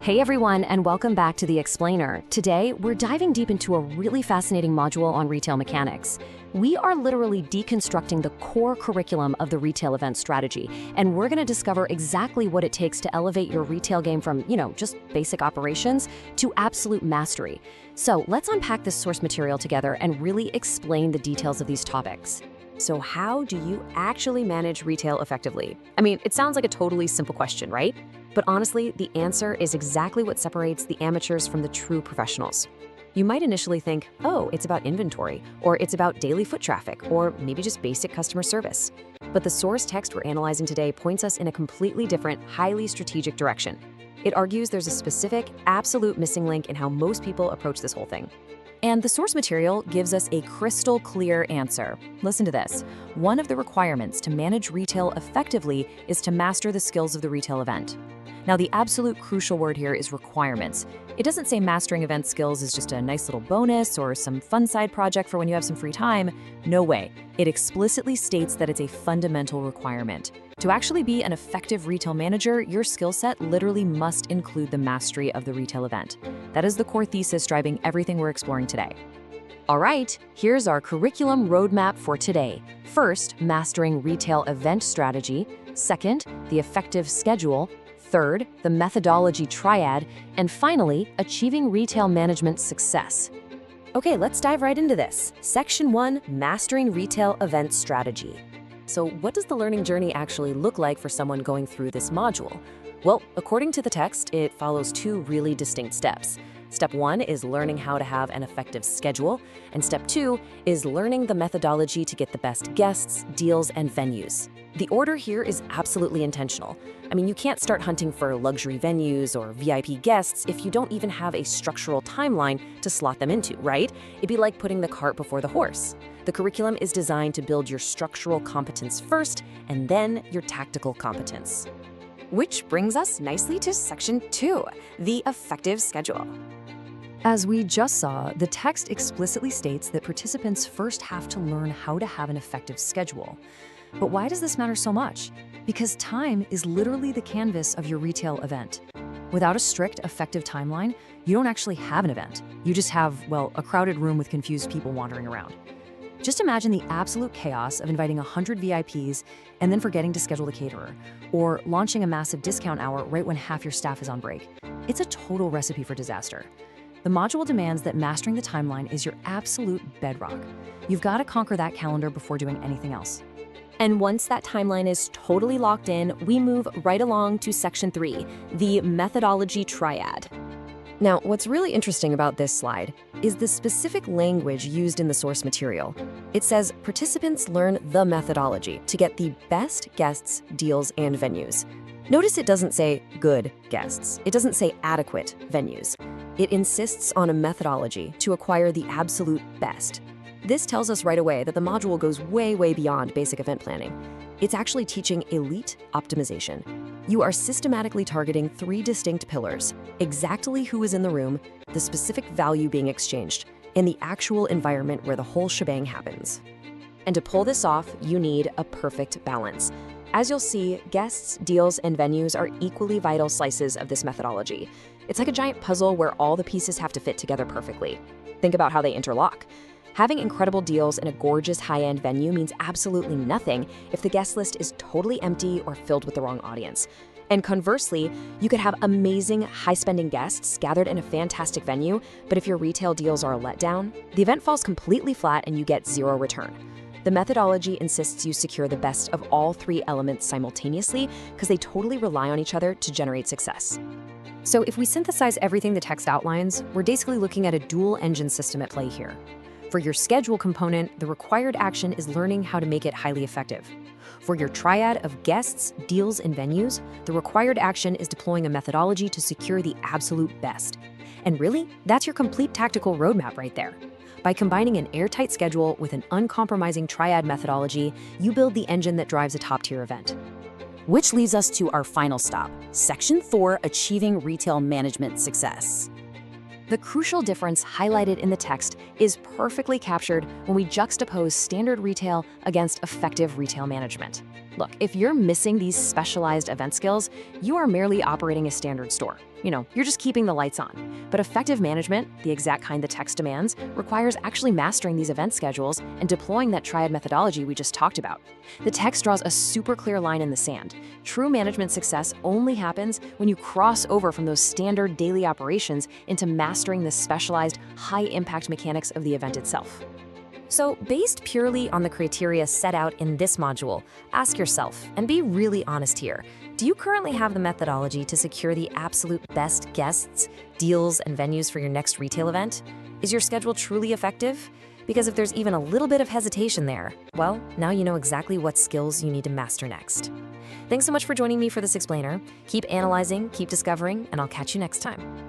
Hey everyone, and welcome back to The Explainer. Today, we're diving deep into a really fascinating module on retail mechanics. We are literally deconstructing the core curriculum of the retail event strategy, and we're going to discover exactly what it takes to elevate your retail game from, just basic operations to absolute mastery. So let's unpack this source material together and really explain the details of these topics. So how do you actually manage retail effectively? I mean, it sounds like a totally simple question, right? But honestly, the answer is exactly what separates the amateurs from the true professionals. You might initially think, oh, it's about inventory, or it's about daily foot traffic, or maybe just basic customer service. But the source text we're analyzing today points us in a completely different, highly strategic direction. It argues there's a specific, absolute missing link in how most people approach this whole thing. And the source material gives us a crystal clear answer. Listen to this. One of the requirements to manage retail effectively is to master the skills of the retail event. Now, the absolute crucial word here is requirements. It doesn't say mastering event skills is just a nice little bonus or some fun side project for when you have some free time. No way. It explicitly states that it's a fundamental requirement. To actually be an effective retail manager, your skill set literally must include the mastery of the retail event. That is the core thesis driving everything we're exploring today. All right, here's our curriculum roadmap for today. First, mastering retail event strategy. Second, the effective schedule. Third, the methodology triad. And finally, achieving retail management success. Okay, let's dive right into this. Section 1, Mastering Retail Event Strategy. So what does the learning journey actually look like for someone going through this module? Well, according to the text, it follows two really distinct steps. Step 1 is learning how to have an effective schedule, and Step 2 is learning the methodology to get the best guests, deals, and venues. The order here is absolutely intentional. I mean, you can't start hunting for luxury venues or VIP guests if you don't even have a structural timeline to slot them into, right? It'd be like putting the cart before the horse. The curriculum is designed to build your structural competence first, and then your tactical competence. Which brings us nicely to Section 2, the effective schedule. As we just saw, the text explicitly states that participants first have to learn how to have an effective schedule. But why does this matter so much? Because time is literally the canvas of your retail event. Without a strict, effective timeline, you don't actually have an event. You just have, well, a crowded room with confused people wandering around. Just imagine the absolute chaos of inviting 100 VIPs and then forgetting to schedule the caterer, or launching a massive discount hour right when half your staff is on break. It's a total recipe for disaster. The module demands that mastering the timeline is your absolute bedrock. You've got to conquer that calendar before doing anything else. And once that timeline is totally locked in, we move right along to Section 3, the methodology triad. Now, what's really interesting about this slide is the specific language used in the source material. It says participants learn the methodology to get the best guests, deals, and venues. Notice it doesn't say good guests. It doesn't say adequate venues. It insists on a methodology to acquire the absolute best. This tells us right away that the module goes way, way beyond basic event planning. It's actually teaching elite optimization. You are systematically targeting 3 distinct pillars: exactly who is in the room, the specific value being exchanged, and the actual environment where the whole shebang happens. And to pull this off, you need a perfect balance. As you'll see, guests, deals, and venues are equally vital slices of this methodology. It's like a giant puzzle where all the pieces have to fit together perfectly. Think about how they interlock. Having incredible deals in a gorgeous high-end venue means absolutely nothing if the guest list is totally empty or filled with the wrong audience. And conversely, you could have amazing, high-spending guests gathered in a fantastic venue, but if your retail deals are a letdown, the event falls completely flat and you get zero return. The methodology insists you secure the best of all 3 elements simultaneously because they totally rely on each other to generate success. So if we synthesize everything the text outlines, we're basically looking at a dual-engine system at play here. For your schedule component, the required action is learning how to make it highly effective. For your triad of guests, deals, and venues, the required action is deploying a methodology to secure the absolute best. And really, that's your complete tactical roadmap right there. By combining an airtight schedule with an uncompromising triad methodology, you build the engine that drives a top-tier event. Which leads us to our final stop, Section 4, Achieving Retail Management Success. The crucial difference highlighted in the text is perfectly captured when we juxtapose standard retail against effective retail management. Look, if you're missing these specialized event skills, you are merely operating a standard store. you're just keeping the lights on. But effective management, the exact kind the text demands, requires actually mastering these event schedules and deploying that triad methodology we just talked about. The text draws a super clear line in the sand. True management success only happens when you cross over from those standard daily operations into mastering the specialized, high-impact mechanics of the event itself. So, based purely on the criteria set out in this module, ask yourself, and be really honest here, do you currently have the methodology to secure the absolute best guests, deals, and venues for your next retail event? Is your schedule truly effective? Because if there's even a little bit of hesitation there, well, now you know exactly what skills you need to master next. Thanks so much for joining me for this explainer. Keep analyzing, keep discovering, and I'll catch you next time.